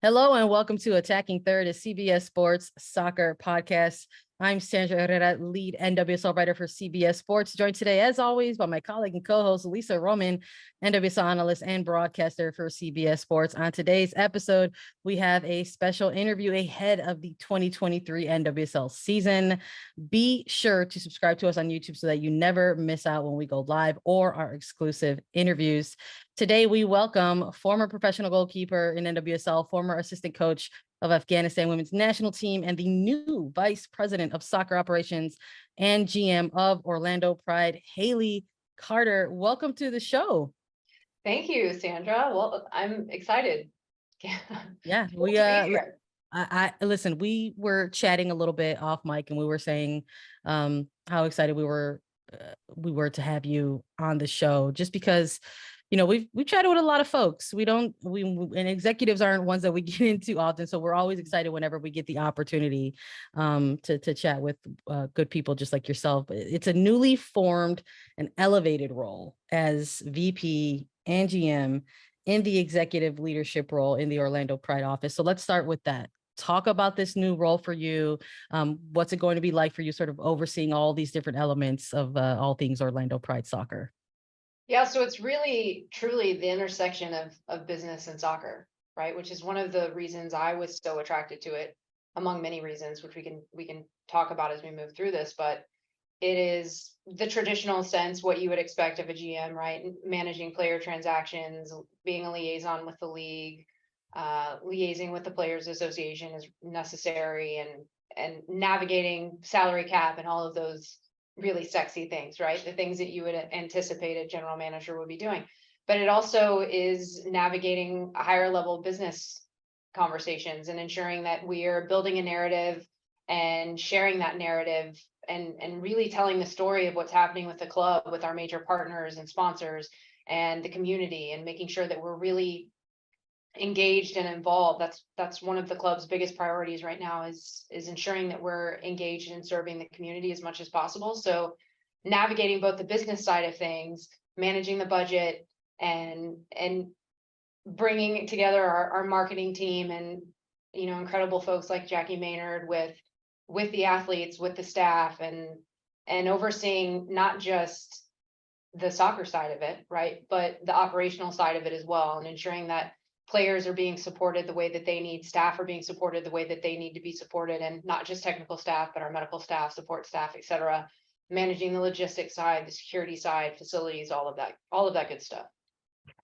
Hello and welcome to Attacking Third, a CBS Sports soccer podcast. I'm Sandra Herrera, lead NWSL writer for CBS Sports, joined today, as always, by my colleague and co-host Lisa Roman, NWSL analyst and broadcaster for CBS Sports. On today's episode, we have a special interview ahead of the 2023 NWSL season. Be sure to subscribe to us on YouTube so that you never miss out when we go live or our exclusive interviews. Today, we welcome former professional goalkeeper in NWSL, former assistant coach of Afghanistan women's national team, and the new vice president of soccer operations and GM of Orlando Pride, Haley Carter. Welcome to the show. Thank you, Sandra. Well, I'm excited. Yeah, listen, we were chatting a little bit off mic and we were saying how excited we were to have you on the show, just because we've chatted with a lot of folks. And executives aren't ones that we get into often. So we're always excited whenever we get the opportunity to chat with good people just like yourself. It's a newly formed and elevated role as VP and GM in the executive leadership role in the Orlando Pride office. So let's start with that. Talk about this new role for you. What's it going to be like for you, sort of overseeing all these different elements of all things Orlando Pride soccer? Yeah, so it's really, truly the intersection of business and soccer, right? Which is one of the reasons I was so attracted to it, among many reasons, which we can talk about as we move through this. But it is the traditional sense, what you would expect of a GM, right? Managing player transactions, being a liaison with the league, liaising with the Players Association is necessary, and navigating salary cap and all of those really sexy things, right? The things that you would anticipate a general manager would be doing. But it also is navigating a higher level business conversations and ensuring that we are building a narrative and sharing that narrative and really telling the story of what's happening with the club, with our major partners and sponsors and the community, and making sure that we're really engaged and involved. That's one of the club's biggest priorities right now, is ensuring that we're engaged in serving the community as much as possible. So navigating both the business side of things, managing the budget, and bringing together our marketing team and incredible folks like Jackie Maynard with the athletes, with the staff, and overseeing not just the soccer side of it, right, but the operational side of it as well, and ensuring that players are being supported the way that they need, staff are being supported the way that they need to be supported, and not just technical staff, but our medical staff, support staff, etc. Managing the logistics side, the security side, facilities, all of that good stuff.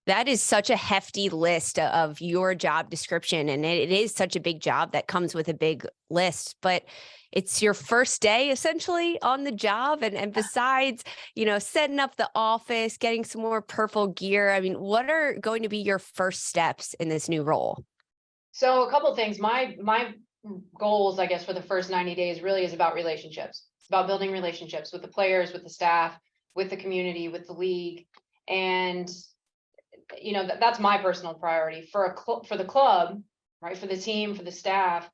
That is such a hefty list of your job description. And it is such a big job that comes with a big list, but it's your first day essentially on the job. And besides, setting up the office, getting some more purple gear, I mean, what are going to be your first steps in this new role? So a couple of things. My goals, I guess, for the first 90 days really is about relationships. It's about building relationships with the players, with the staff, with the community, with the league. And that's my personal priority for the club, right? For the team, for the staff,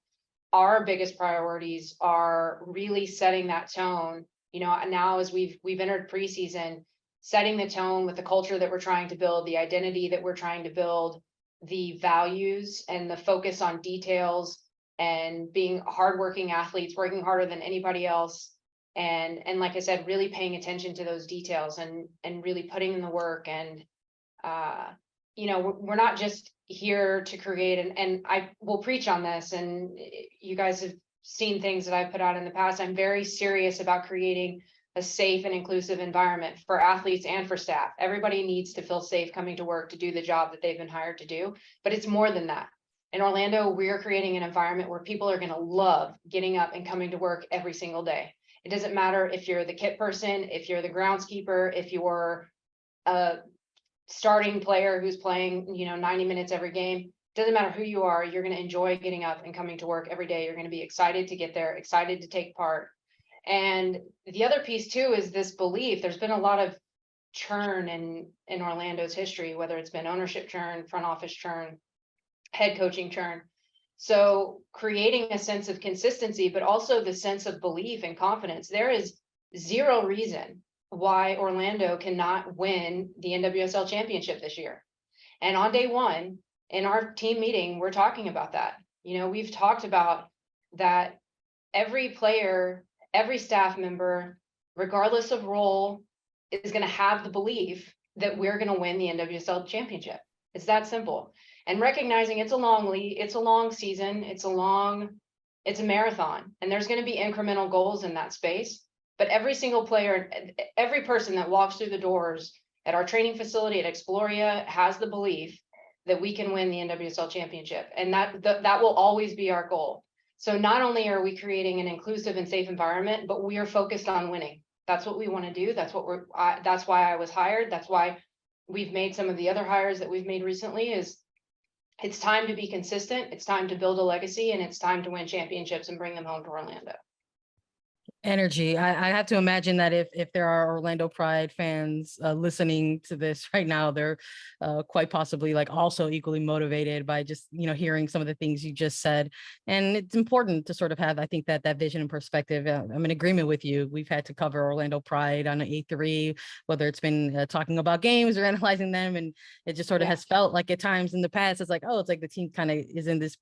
our biggest priorities are really setting that tone. Now as we've entered preseason, setting the tone with the culture that we're trying to build, the identity that we're trying to build, the values and the focus on details, and being hardworking athletes, working harder than anybody else. And like I said, really paying attention to those details and really putting in the work. And we're not just here to create, and I will preach on this, and you guys have seen things that I've put out in the past. I'm very serious about creating a safe and inclusive environment for athletes and for staff. Everybody needs to feel safe coming to work to do the job that they've been hired to do, but it's more than that. In Orlando, we're creating an environment where people are going to love getting up and coming to work every single day. It doesn't matter if you're the kit person, if you're the groundskeeper, if you're a starting player who's playing 90 minutes every game. Doesn't matter who you are, you're going to enjoy getting up and coming to work every day. You're going to be excited to get there, excited to take part. And the other piece too is this belief. There's been a lot of churn in Orlando's history, whether it's been ownership churn, front office churn, head coaching churn. So creating a sense of consistency, but also the sense of belief and confidence. There is zero reason why Orlando cannot win the NWSL championship this year. And on day one, in our team meeting, we're talking about that. You know, we've talked about that every player, every staff member, regardless of role, is going to have the belief that we're going to win the NWSL championship. It's that simple. And recognizing it's a long league, it's a long season, it's a marathon, and there's going to be incremental goals in that space. But every single player, every person that walks through the doors at our training facility at Exploria has the belief that we can win the NWSL championship. And that will always be our goal. So not only are we creating an inclusive and safe environment, but we are focused on winning. That's what we want to do. That's what that's why I was hired. That's why we've made some of the other hires that we've made recently. Is it's time to be consistent. It's time to build a legacy, and it's time to win championships and bring them home to Orlando. Energy. I have to imagine that if there are Orlando Pride fans listening to this right now, they're quite possibly like also equally motivated by just, you know, hearing some of the things you just said. And it's important to sort of have, I think, that vision and perspective. I'm in agreement with you. We've had to cover Orlando Pride on A3, whether it's been talking about games or analyzing them, and it just sort of has felt like at times in the past, it's like, oh, it's like the team kind of is in this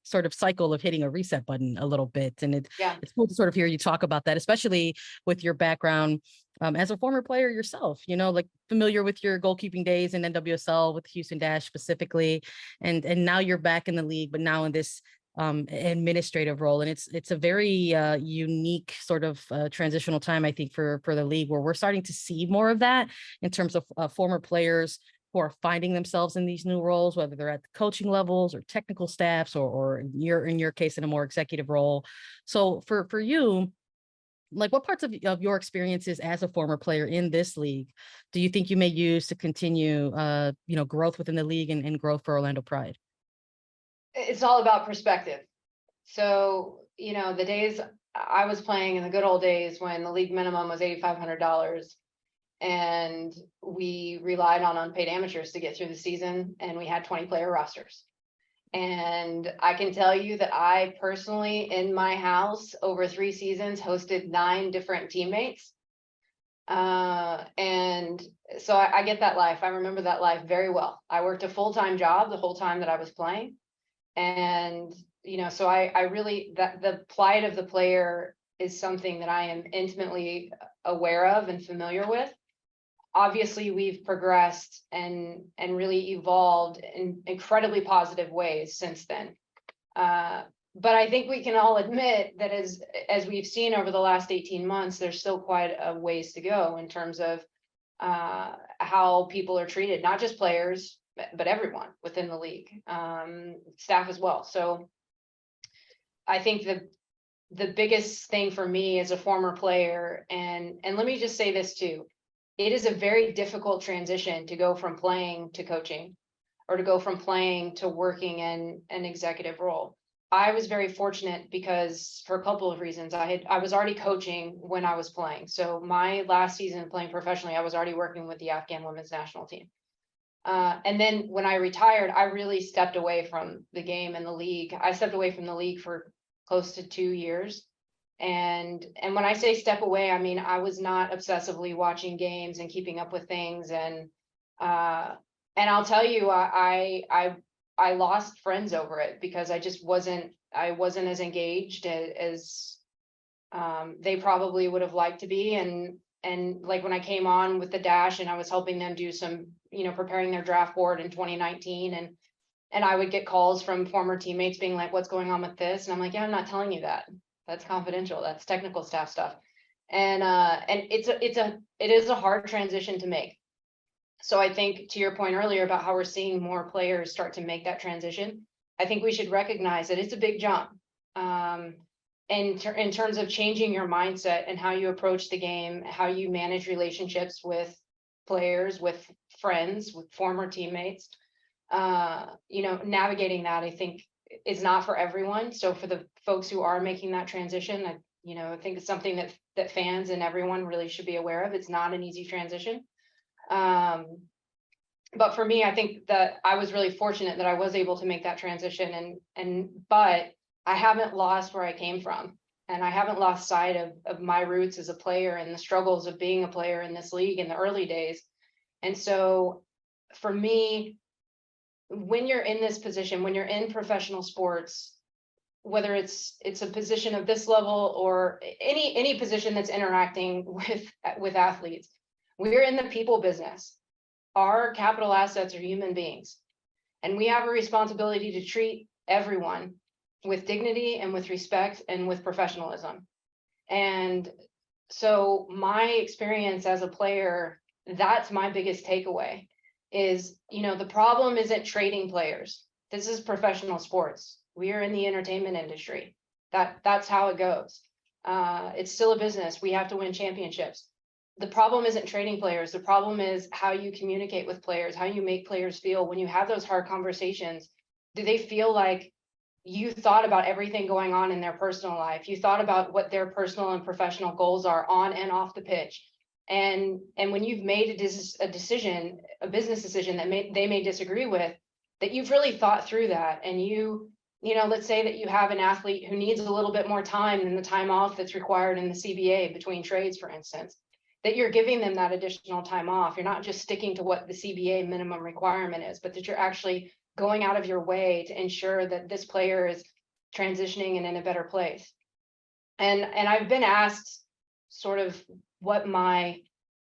sort of cycle of hitting a reset button a little bit. And it's cool to sort of hear you talk about that, especially with your background as a former player yourself, you know, like familiar with your goalkeeping days in NWSL with Houston Dash specifically. And now you're back in the league, but now in this administrative role. And it's a very unique sort of transitional time, I think, for the league, where we're starting to see more of that in terms of former players who are finding themselves in these new roles, whether they're at the coaching levels or technical staffs, or in your case, in a more executive role. So for you, like, what parts of your experiences as a former player in this league do you think you may use to continue, you know, growth within the league and growth for Orlando Pride? It's all about perspective. So, you know, the days I was playing in the good old days when the league minimum was $8,500, and we relied on unpaid amateurs to get through the season, and we had 20-player rosters. And I can tell you that I personally, in my house, over 3 seasons, hosted 9 different teammates. And so I get that life. I remember that life very well. I worked a full-time job the whole time that I was playing. And, you know, so I really, that the plight of the player is something that I am intimately aware of and familiar with. Obviously, we've progressed and really evolved in incredibly positive ways since then. But I think we can all admit that as we've seen over the last 18 months, there's still quite a ways to go in terms of how people are treated, not just players, but everyone within the league, staff as well. So I think the biggest thing for me as a former player, and let me just say this too, it is a very difficult transition to go from playing to coaching, or to go from playing to working in an executive role. I was very fortunate because, for a couple of reasons, I was already coaching when I was playing. So my last season playing professionally, I was already working with the Afghan women's national team. And then when I retired, I really stepped away from the game and the league. I stepped away from the league for close to 2 years. And when I say step away, I mean, I was not obsessively watching games and keeping up with things. And I'll tell you, I lost friends over it, because I just wasn't as engaged as they probably would have liked to be. And like when I came on with the Dash and I was helping them do some, you know, preparing their draft board in 2019, and I would get calls from former teammates being like, what's going on with this? And I'm like, yeah, I'm not telling you that. That's confidential. That's technical staff stuff. And it is a hard transition to make. So I think, to your point earlier about how we're seeing more players start to make that transition, I think we should recognize that it's a big jump. In terms of changing your mindset and how you approach the game, how you manage relationships with players, with friends, with former teammates, you know, navigating that, I think, is not for everyone. So for the folks who are making that transition, I think it's something that fans and everyone really should be aware of. It's not an easy transition. But for me, I think that I was really fortunate that I was able to make that transition, but I haven't lost where I came from, and I haven't lost sight of my roots as a player and the struggles of being a player in this league in the early days. And so for me, when you're in this position, when you're in professional sports, whether it's a position of this level or any position that's interacting with athletes, we're in the people business. Our capital assets are human beings, and we have a responsibility to treat everyone with dignity and with respect and with professionalism. And so my experience as a player, that's my biggest takeaway is, the problem isn't trading players. This is professional sports. We are in the entertainment industry. That's how it goes. It's still a business. We have to win championships. The problem isn't trading players. The problem is how you communicate with players, how you make players feel when you have those hard conversations. Do they feel like you thought about everything going on in their personal life? You thought about what their personal and professional goals are on and off the pitch. And when you've made a decision, a business decision that they may disagree with, that you've really thought through that. And let's say that you have an athlete who needs a little bit more time than the time off that's required in the CBA between trades, for instance, that you're giving them that additional time off. You're not just sticking to what the CBA minimum requirement is, but that you're actually going out of your way to ensure that this player is transitioning and in a better place. And I've been asked sort of what my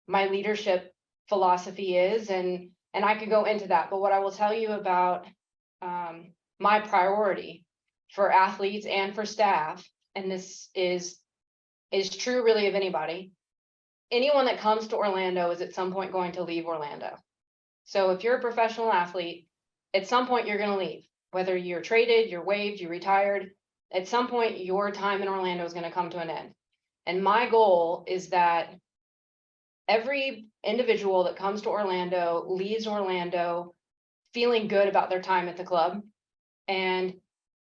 leadership philosophy is, and I could go into that, but what I will tell you about my priority for athletes and for staff, and this is true really of anyone that comes to Orlando is at some point going to leave Orlando. So if you're a professional athlete, at some point you're going to leave, whether you're traded, you're waived, you retired, at some point your time in Orlando is going to come to an end. And my goal is that every individual that comes to Orlando leaves Orlando feeling good about their time at the club. And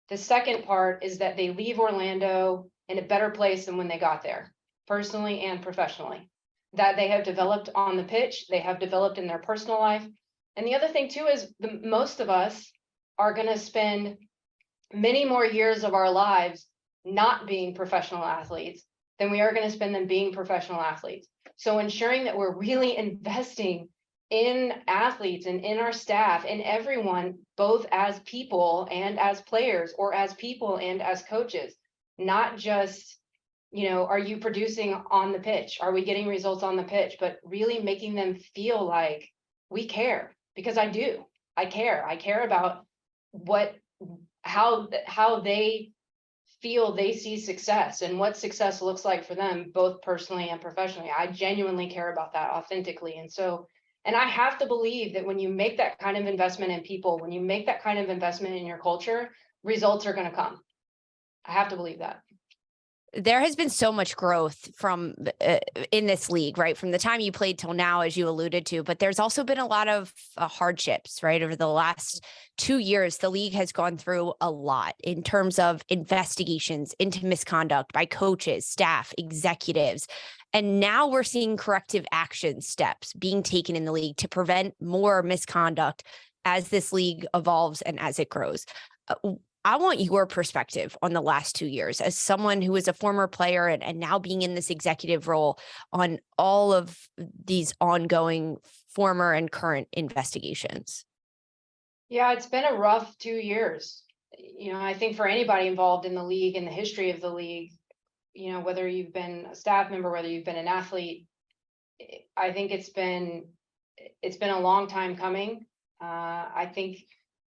the second part is that they leave Orlando in a better place than when they got there, personally and professionally, that they have developed on the pitch, they have developed in their personal life. And the other thing too is most of us are going to spend many more years of our lives not being professional athletes than we are going to spend them being professional athletes. So ensuring that we're really investing in athletes and in our staff and everyone, both as people and as players, or as people and as coaches, not just, are you producing on the pitch? Are we getting results on the pitch? But really making them feel like we care, because I do. I care. I care about how they feel they see success and what success looks like for them, both personally and professionally. I genuinely care about that authentically. And I have to believe that when you make that kind of investment in people, when you make that kind of investment in your culture, results are going to come. I have to believe that. There has been so much growth from in this league, right? From the time you played till now, as you alluded to, but there's also been a lot of hardships, right? Over the last 2 years, the league has gone through a lot in terms of investigations into misconduct by coaches, staff, executives. And now we're seeing corrective action steps being taken in the league to prevent more misconduct as this league evolves and as it grows. I want your perspective on the last 2 years as someone who is a former player and now being in this executive role on all of these ongoing former and current investigations. Yeah, it's been a rough 2 years. I think for anybody involved in the league and the history of the league, whether you've been a staff member, whether you've been an athlete, I think it's been a long time coming. I think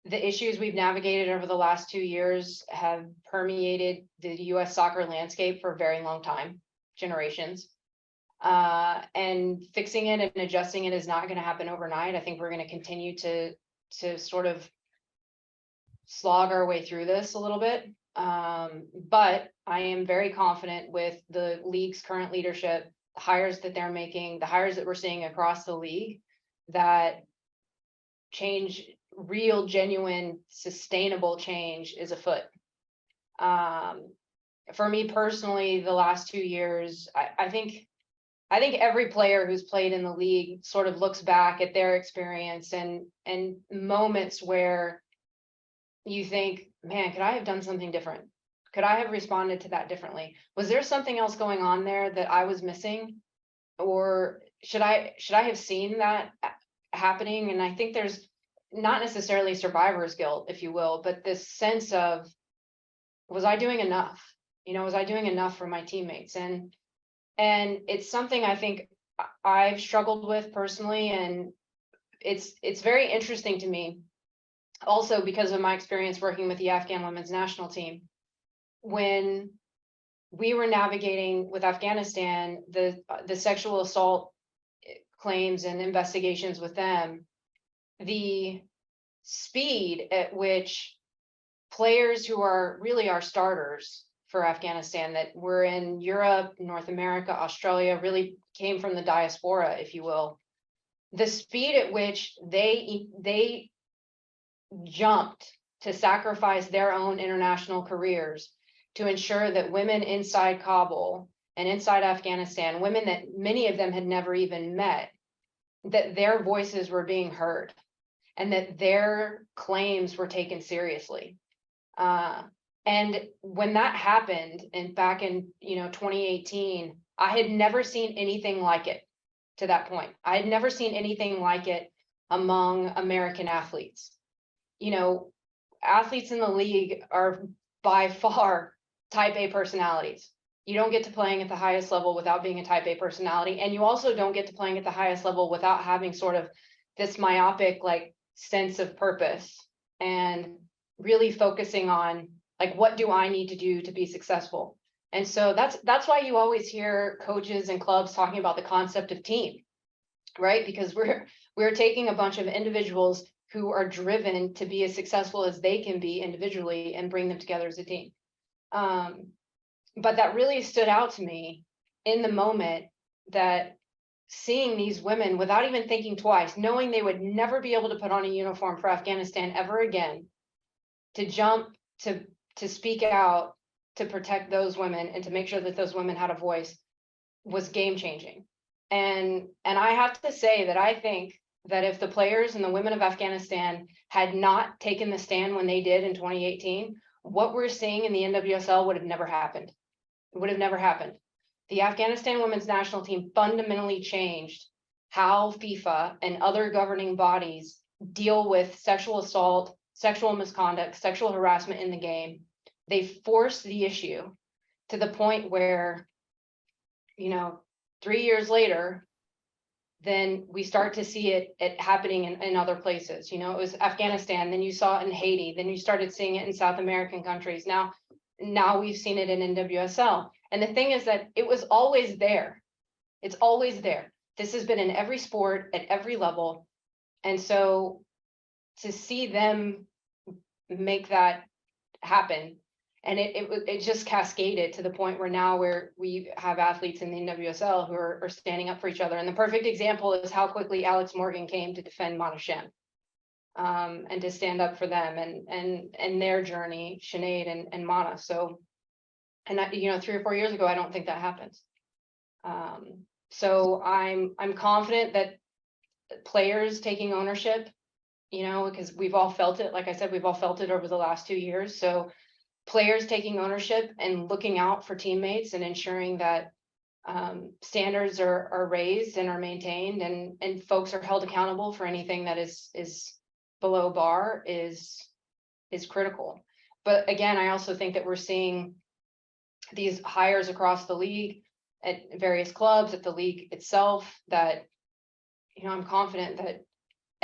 the issues we've navigated over the last 2 years have permeated the U.S. soccer landscape for a very long time, generations. And fixing it and adjusting it is not going to happen overnight. I think we're going to continue to sort of slog our way through this a little bit. But I am very confident with the league's current leadership, the hires that they're making, the hires that we're seeing across the league, that change, real, genuine, sustainable change is afoot. For me personally, the last 2 years, I think every player who's played in the league sort of looks back at their experience and moments where you think, man, could I have done something different? Could I have responded to that differently? Was there something else going on there that I was missing? Or should I have seen that happening? And I think there's not necessarily survivor's guilt, if you will, but this sense of, was I doing enough? Was I doing enough for my teammates? And it's something I think I've struggled with personally, and it's very interesting to me also because of my experience working with the Afghan women's national team. When we were navigating with Afghanistan, the sexual assault claims and investigations with them, the speed at which players who are really our starters for Afghanistan, that were in Europe, North America, Australia, really came from the diaspora, if you will, the speed at which they jumped to sacrifice their own international careers to ensure that women inside Kabul and inside Afghanistan, women that many of them had never even met, that their voices were being heard and that their claims were taken seriously. And when that happened, and back in 2018, I had never seen anything like it to that point. I had never seen anything like it among American athletes. Athletes in the league are by far type A personalities. You don't get to playing at the highest level without being a type A personality. And you also don't get to playing at the highest level without having sort of this myopic sense of purpose and really focusing on what do I need to do to be successful. And so that's why you always hear coaches and clubs talking about the concept of team, right? Because we're taking a bunch of individuals who are driven to be as successful as they can be individually and bring them together as a team. But that really stood out to me in the moment, that seeing these women without even thinking twice, knowing they would never be able to put on a uniform for Afghanistan ever again, to jump to speak out, to protect those women and to make sure that those women had a voice, was game changing. And I have to say that I think that if the players and the women of Afghanistan had not taken the stand when they did in 2018, what we're seeing in the NWSL would have never happened. It would have never happened. The Afghanistan women's national team fundamentally changed how FIFA and other governing bodies deal with sexual assault, sexual misconduct, sexual harassment in the game. They forced the issue to the point where, 3 years later, then we start to see it happening in other places. It was Afghanistan, then you saw it in Haiti, then you started seeing it in South American countries. Now we've seen it in NWSL. And the thing is that it was always there. It's always there. This has been in every sport at every level. And so to see them make that happen, and it just cascaded to the point where now we have athletes in the NWSL who are standing up for each other. And the perfect example is how quickly Alex Morgan came to defend Monashem, and to stand up for them and their journey, Sinead and Mana. So, and 3 or 4 years ago, I don't think that happens. So I'm confident that players taking ownership, because we've all felt it. Like I said, we've all felt it over the last 2 years. So players taking ownership and looking out for teammates and ensuring that standards are raised and are maintained, and folks are held accountable for anything that is below bar is critical. But again, I also think that we're seeing these hires across the league at various clubs, at the league itself, that I'm confident that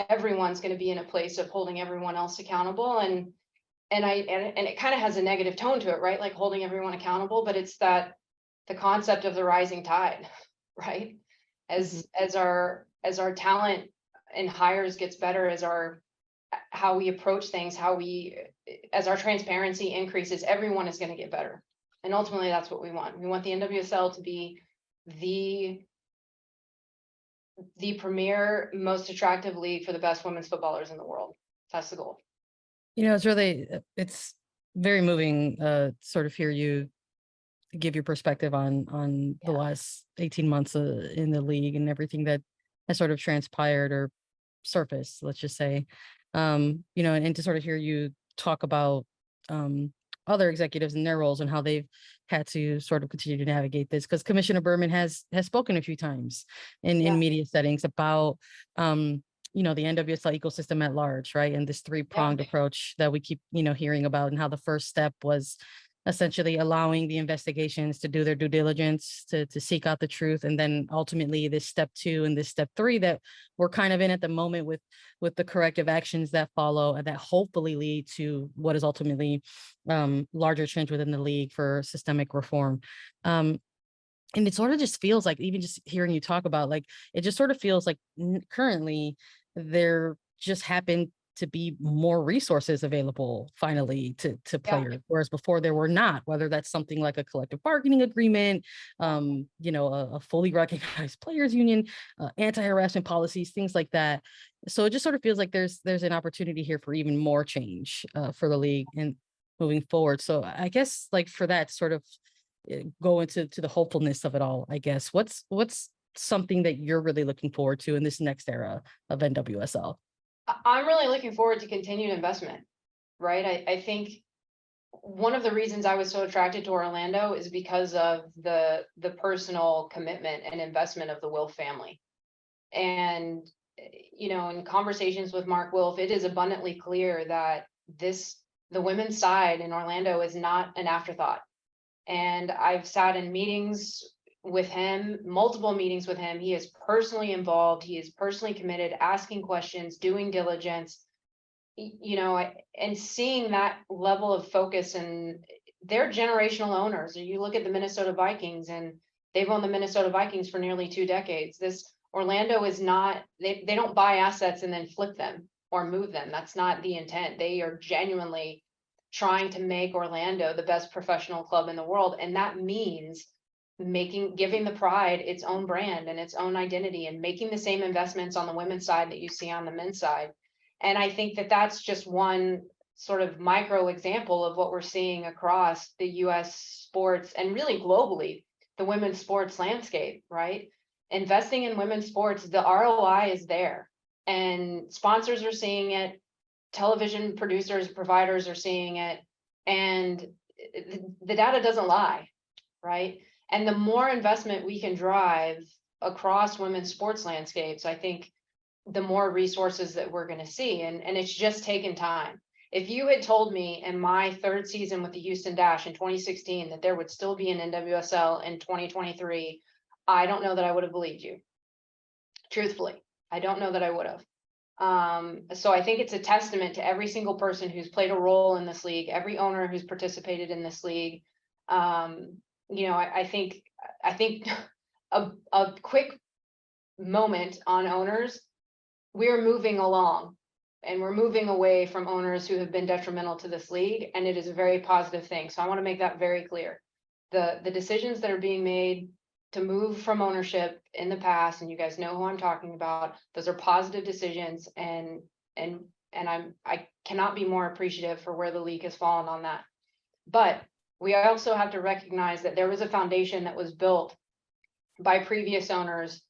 everyone's going to be in a place of holding everyone else accountable. And it kind of has a negative tone to it, right? Like holding everyone accountable, but it's that the concept of the rising tide, right? As our talent and hires gets better, how we approach things, as our transparency increases, everyone is going to get better. And ultimately that's what we want. We want the NWSL to be the premier, most attractive league for the best women's footballers in the world. That's the goal. It's very moving, sort of hear you give your perspective on the last 18 months in the league and everything that has sort of transpired or surfaced, let's just say, and to sort of hear you talk about other executives and their roles and how they've had to sort of continue to navigate this, because Commissioner Berman has spoken a few times in media settings about the NWSL ecosystem at large, right? And this three-pronged approach that we keep, hearing about, and how the first step was essentially allowing the investigations to do their due diligence, to seek out the truth. And then ultimately this step 2 and this step 3 that we're kind of in at the moment with the corrective actions that follow, and that hopefully lead to what is ultimately larger change within the league for systemic reform. And it sort of just feels like, even just hearing you talk about, like, it just sort of feels like currently there just happen to be more resources available finally to players, whereas before there were not, whether that's something like a collective bargaining agreement, a fully recognized players union, anti-harassment policies, things like that. So it just sort of feels like there's an opportunity here for even more change for the league and moving forward. So I guess, like, for that sort of go into the hopefulness of it all, I guess, what's something that you're really looking forward to in this next era of NWSL? I'm really looking forward to continued investment, right? I think one of the reasons I was so attracted to Orlando is because of the personal commitment and investment of the Wilf family. And, in conversations with Mark Wilf, it is abundantly clear that the women's side in Orlando is not an afterthought. And I've sat in meetings with him, multiple meetings with him. He is personally involved. He is personally committed, asking questions, doing diligence, and seeing that level of focus. And they're generational owners. You look at the Minnesota Vikings, and they've owned the Minnesota Vikings for nearly 2 decades. This Orlando is not, they don't buy assets and then flip them or move them. That's not the intent. They are genuinely trying to make Orlando the best professional club in the world. And that means giving the Pride its own brand and its own identity, and making the same investments on the women's side that you see on the men's side. And I think that that's just one sort of micro example of what we're seeing across the US sports and really globally, the women's sports landscape, right? Investing in women's sports, the ROI is there, and sponsors are seeing it. Television producers, providers are seeing it, and the data doesn't lie, right? And the more investment we can drive across women's sports landscapes, I think the more resources that we're going to see. And it's just taken time. If you had told me in my 3rd season with the Houston Dash in 2016 that there would still be an NWSL in 2023, I don't know that I would have believed you. Truthfully, I don't know that I would have. So I think it's a testament to every single person who's played a role in this league, every owner who's participated in this league. I think a quick moment on owners, we're moving along, and we're moving away from owners who have been detrimental to this league, and it is a very positive thing. So I want to make that very clear. The decisions that are being made to move from ownership in the past, and you guys know who I'm talking about, those are positive decisions, and I cannot be more appreciative for where the league has fallen on that. But we also have to recognize that there was a foundation that was built by previous owners,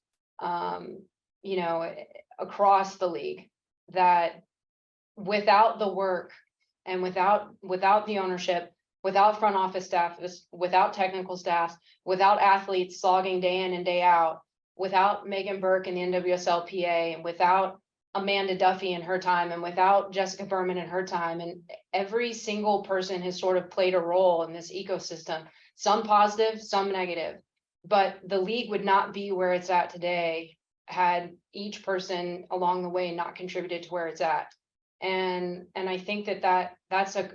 across the league, that without the work and without the ownership, without front office staff, without technical staff, without athletes slogging day in and day out, without Megan Burke and the NWSLPA, and without Amanda Duffy in her time, and without Jessica Berman in her time, and every single person has sort of played a role in this ecosystem, some positive, some negative, but the league would not be where it's at today had each person along the way not contributed to where it's at. And I think that's a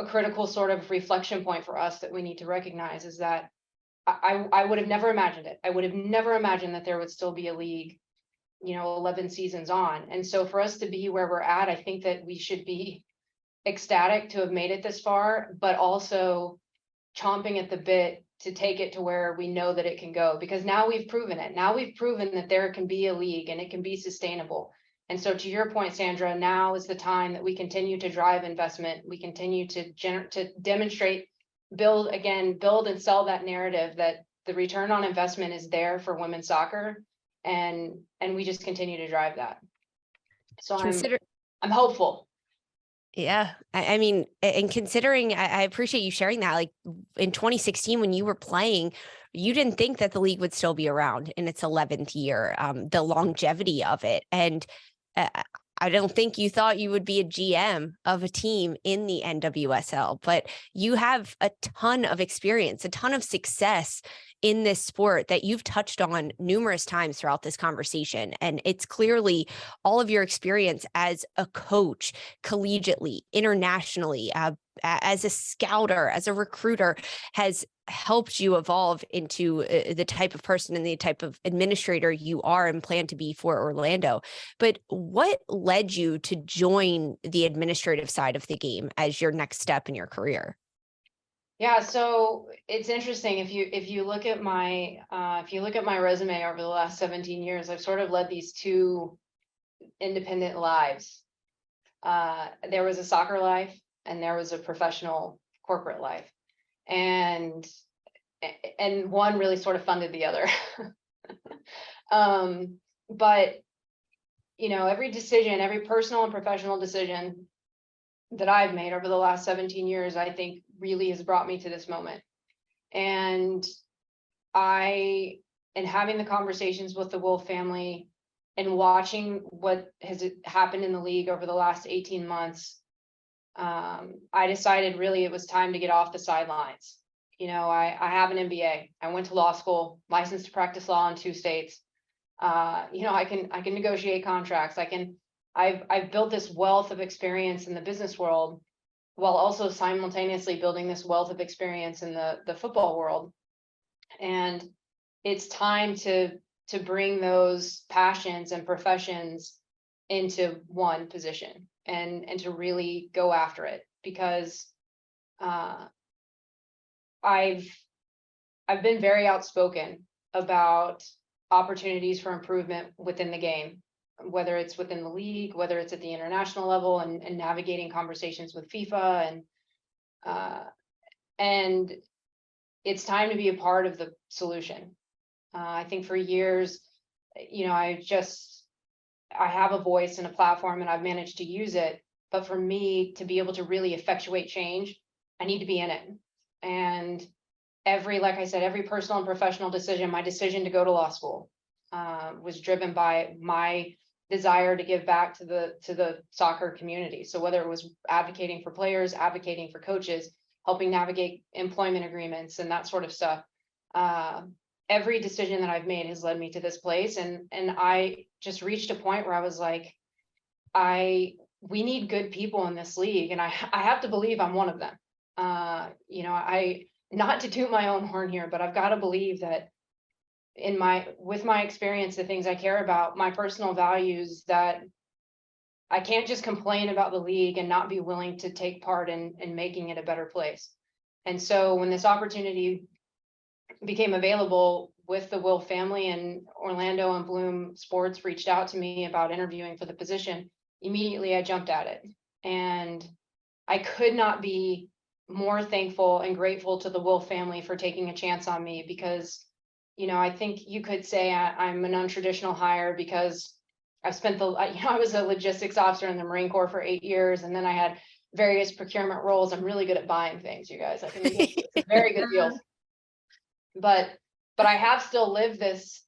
critical sort of reflection point for us that we need to recognize, is that I would have never imagined it. I would have never imagined that there would still be a league, 11 seasons on. And so for us to be where we're at, I think that we should be ecstatic to have made it this far, but also chomping at the bit to take it to where we know that it can go, because now we've proven it. Now we've proven that there can be a league and it can be sustainable. And so to your point, Sandra, now is the time that we continue to drive investment. We continue to demonstrate, build and sell that narrative that the return on investment is there for women's soccer. And we just continue to drive that. So I'm hopeful. Yeah. I mean, and considering, I appreciate you sharing that, like in 2016, when you were playing, you didn't think that the league would still be around in its 11th year, the longevity of it. And I don't think you thought you would be a GM of a team in the NWSL, but you have a ton of experience, a ton of success in this sport that you've touched on numerous times throughout this conversation. And it's clearly all of your experience as a coach, collegiately, internationally, as a scouter, as a recruiter, has helped you evolve into the type of person and the type of administrator you are and plan to be for Orlando. But what led you to join the administrative side of the game as your next step in your career? Yeah, so it's interesting if you look at my resume over the last 17 years, I've sort of led these two independent lives. There was a soccer life and there was a professional corporate life, and one really sort of funded the other. But every decision, every personal and professional decision that I've made over the last 17 years, I think really has brought me to this moment. And having the conversations with the Wolf family and watching what has happened in the league over the last 18 months, I decided really it was time to get off the sidelines. I have an MBA. I went to law school, licensed to practice law in 2 states. I can negotiate contracts. I've built this wealth of experience in the business world while also simultaneously building this wealth of experience in the football world. And it's time to bring those passions and professions into one position and to really go after it, because I've been very outspoken about opportunities for improvement within the game, whether it's within the league, whether it's at the international level, and navigating conversations with FIFA, and it's time to be a part of the solution. I think for years, I have a voice and a platform and I've managed to use it, but for me to be able to really effectuate change, I need to be in it. And like I said, every personal and professional decision, my decision to go to law school, was driven by my desire to give back to the soccer community. So whether it was advocating for players, advocating for coaches, helping navigate employment agreements and that sort of stuff, every decision that I've made has led me to this place. And I just reached a point where I was like, we need good people in this league, and I have to believe I'm one of them. Not to toot my own horn here, but I've got to believe that with my experience, the things I care about, my personal values, that I can't just complain about the league and not be willing to take part in making it a better place. And so when this opportunity became available with the Will family, and Orlando and Bloom Sports reached out to me about interviewing for the position, immediately I jumped at it. And I could not be more thankful and grateful to the Will family for taking a chance on me, because I think you could say I'm an untraditional hire because I've spent I was a logistics officer in the Marine Corps for 8 years, and then I had various procurement roles. I'm really good at buying things, you guys. I can make very good deals. But I have still lived this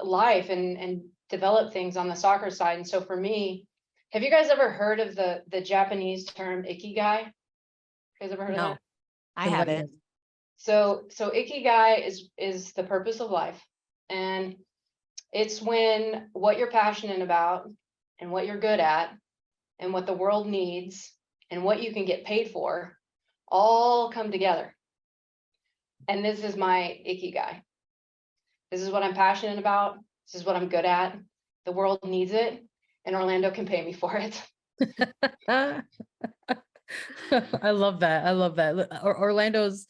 life and developed things on the soccer side. And so for me, have you guys ever heard of the Japanese term ikigai? You guys ever heard of that? I haven't. So ikigai is the purpose of life. And it's when what you're passionate about and what you're good at and what the world needs and what you can get paid for all come together. And this is my ikigai. This is what I'm passionate about. This is what I'm good at. The world needs it, and Orlando can pay me for it. I love that. I love that. Orlando's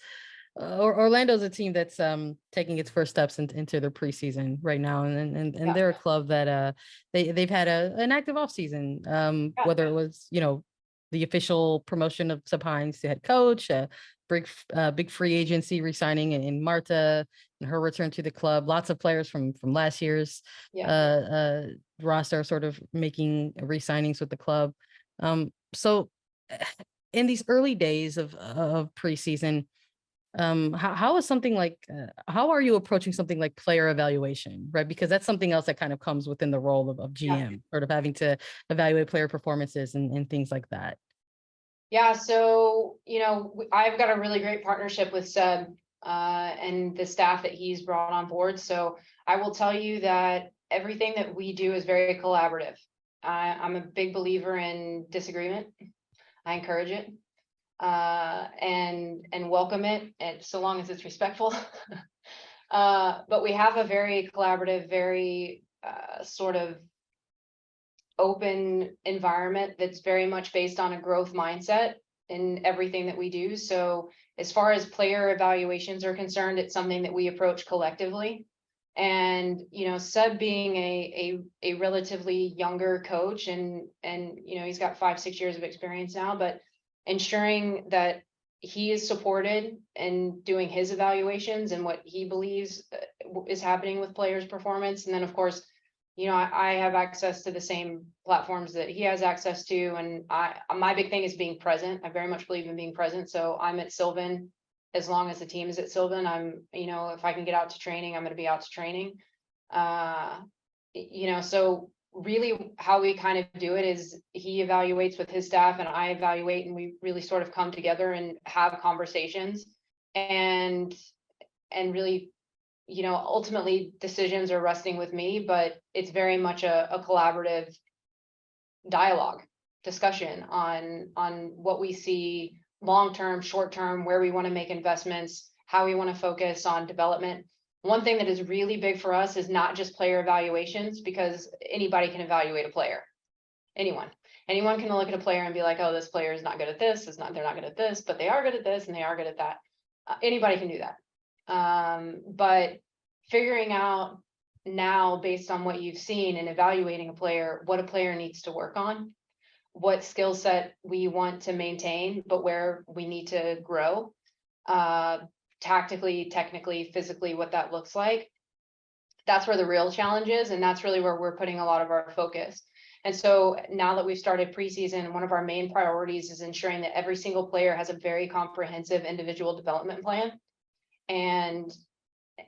a team that's taking its first steps into their preseason right now, and Yeah. they're a club that they've had an active offseason, whether it was the official promotion of Sub Hines to head coach, big free agency re-signing in Marta and her return to the club. Lots of players from last year's roster sort of making re-signings with the club. So in these early days of preseason, how is something like how are you approaching something like player evaluation, right? Because that's something else that kind of comes within the role of GM, sort of having to evaluate player performances and things like that. Yeah, so I've got a really great partnership with Seb and the staff that he's brought on board. So I will tell you that everything that we do is very collaborative. I'm a big believer in disagreement. I encourage it and welcome it, and so long as it's respectful. But we have a very collaborative, very sort of open environment that's very much based on a growth mindset in everything that we do. So as far as player evaluations are concerned, it's something that we approach collectively. And Seb being a relatively younger coach, and he's got 5-6 years of experience now, but ensuring that he is supported in doing his evaluations and what he believes is happening with players' performance. And then of course, I have access to the same platforms that he has access to. And my big thing is being present. I very much believe in being present. So I'm at Sylvan as long as the team is at Sylvan. If I can get out to training, I'm going to be out to training. So really how we kind of do it is he evaluates with his staff and I evaluate, and we really sort of come together and have conversations and really, ultimately decisions are resting with me, but it's very much a collaborative dialogue discussion on what we see long-term, short-term, where we want to make investments, how we want to focus on development. One thing that is really big for us is not just player evaluations, because anybody can evaluate a player. Anyone can look at a player and be like, oh, this player is not good at this, they're not good at this, but they are good at this and they are good at that. Anybody can do that. But figuring out now, based on what you've seen and evaluating a player, what a player needs to work on, what skill set we want to maintain, but where we need to grow, tactically, technically, physically, what that looks like. That's where the real challenge is. And that's really where we're putting a lot of our focus. And so now that we've started preseason, one of our main priorities is ensuring that every single player has a very comprehensive individual development plan. And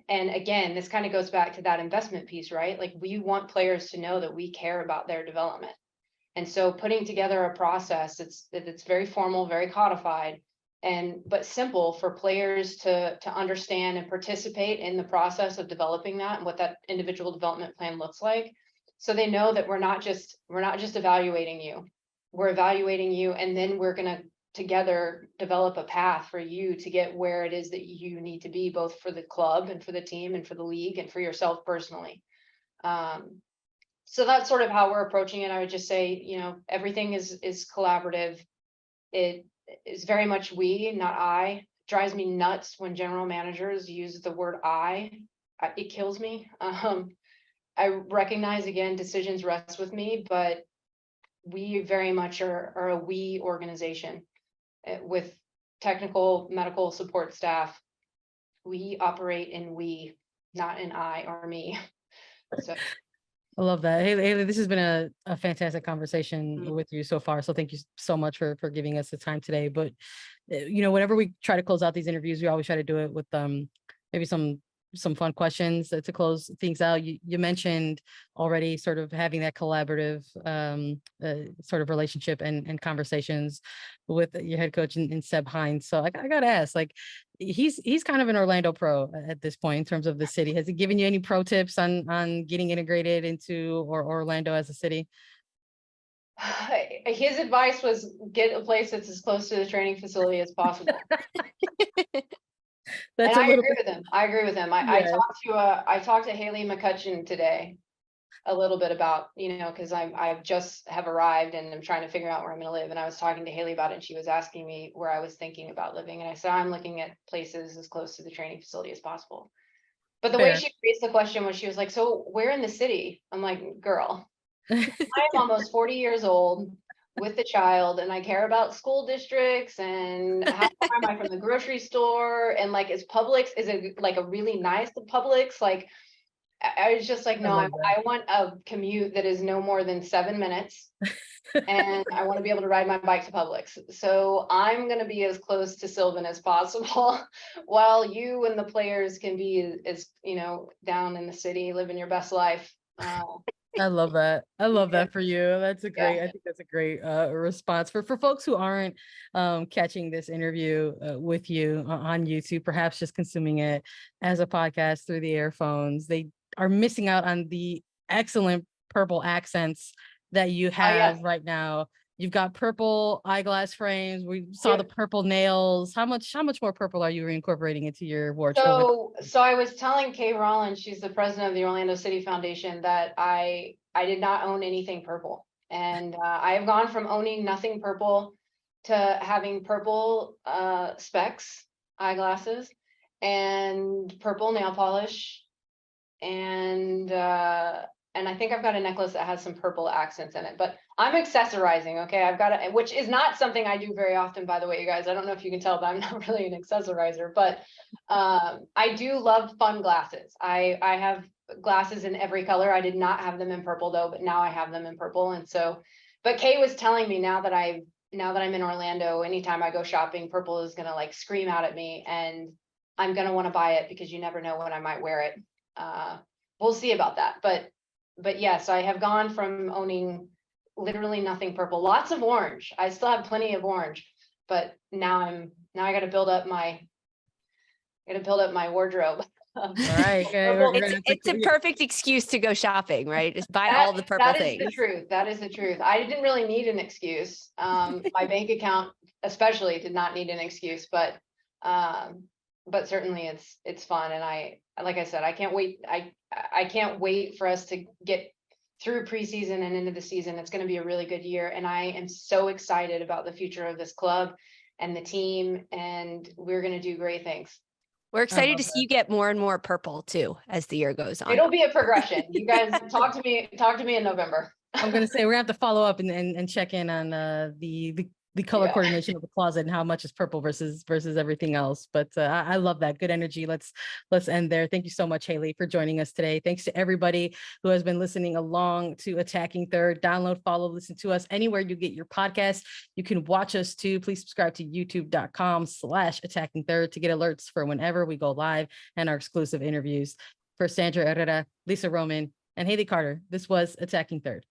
again, this kind of goes back to that investment piece, right? Like, we want players to know that we care about their development. And so putting together a process that's very formal, very codified, but simple for players to understand and participate in the process of developing that and what that individual development plan looks like. So they know that we're not just evaluating you. We're evaluating you, and then we're going to together develop a path for you to get where it is that you need to be, both for the club and for the team and for the league and for yourself personally. So that's sort of how we're approaching it. I would just say, everything is collaborative. It is very much we, not I. It drives me nuts when general managers use the word I. It kills me. I recognize, again, decisions rest with me, but we very much are a we organization with technical medical support staff. We operate in we, not in I or me. So I love that. Haley, this has been a fantastic conversation with you so far. So thank you so much for giving us the time today. But, whenever we try to close out these interviews, we always try to do it with maybe some fun questions to close things out. You mentioned already sort of having that collaborative sort of relationship and conversations with your head coach in Seb Hines. So I got to ask, like, he's kind of an Orlando pro at this point in terms of the city. Has he given you any pro tips on getting integrated into Orlando as a city? His advice was get a place that's as close to the training facility as possible. That's and I agree with him. I talked to Haley McCutcheon today a little bit about, because I just have arrived and I'm trying to figure out where I'm going to live. And I was talking to Haley about it, and she was asking me where I was thinking about living. And I said, I'm looking at places as close to the training facility as possible. But the way she raised the question was, she was like, so where in the city? I'm like, girl, I am almost 40 years old with the child, and I care about school districts and how far am I from the grocery store, and like, is it like a really nice Publix? Like, I was just like, no, love that. I want a commute that is no more than 7 minutes. And I want to be able to ride my bike to Publix. So I'm going to be as close to Sylvan as possible while you and the players can be as, down in the city, living your best life. I love that. I love Yeah. that for you. That's a great, I think that's a great response for folks who aren't catching this interview with you on YouTube, perhaps just consuming it as a podcast through the earphones. They are missing out on the excellent purple accents that you have right now. You've got purple eyeglass frames. We saw the purple nails. How much more purple are you incorporating into your wardrobe? So I was telling Kay Rollins, she's the president of the Orlando City Foundation, that I did not own anything purple. And I have gone from owning nothing purple to having purple specs, eyeglasses, and purple nail polish. And I think I've got a necklace that has some purple accents in it, but I'm accessorizing. Okay. I've got it, which is not something I do very often, by the way, you guys. I don't know if you can tell, but I'm not really an accessorizer, but I do love fun glasses. I have glasses in every color. I did not have them in purple though, but now I have them in purple. And so, but Kay was telling me now that I'm in Orlando, anytime I go shopping, purple is going to like scream out at me, and I'm going to want to buy it because you never know when I might wear it. We'll see about that. But yes, I have gone from owning literally nothing purple, lots of orange. I still have plenty of orange, but now I got to build up my wardrobe. All right. It's a perfect excuse to go shopping, right? Just buy all the purple things. That is the truth. That is the truth. I didn't really need an excuse. My bank account especially did not need an excuse, but certainly it's fun. And like I said, I can't wait. I can't wait for us to get through preseason and into the season. It's going to be a really good year. And I am so excited about the future of this club and the team, and we're going to do great things. We're excited to see you get more and more purple too as the year goes on. It'll be a progression. You guys talk to me in November. I'm going to say we're going to have to follow up and check in on the color coordination of the closet and how much is purple versus everything else. But I love that. Good energy. Let's end there. Thank you so much, Haley, for joining us today. Thanks to everybody who has been listening along to Attacking Third. Download, follow, listen to us anywhere you get your podcast. You can watch us too. Please subscribe to youtube.com/Attacking Third to get alerts for whenever we go live and our exclusive interviews. For Sandra Herrera, Lisa Roman, and Haley Carter, this was Attacking Third.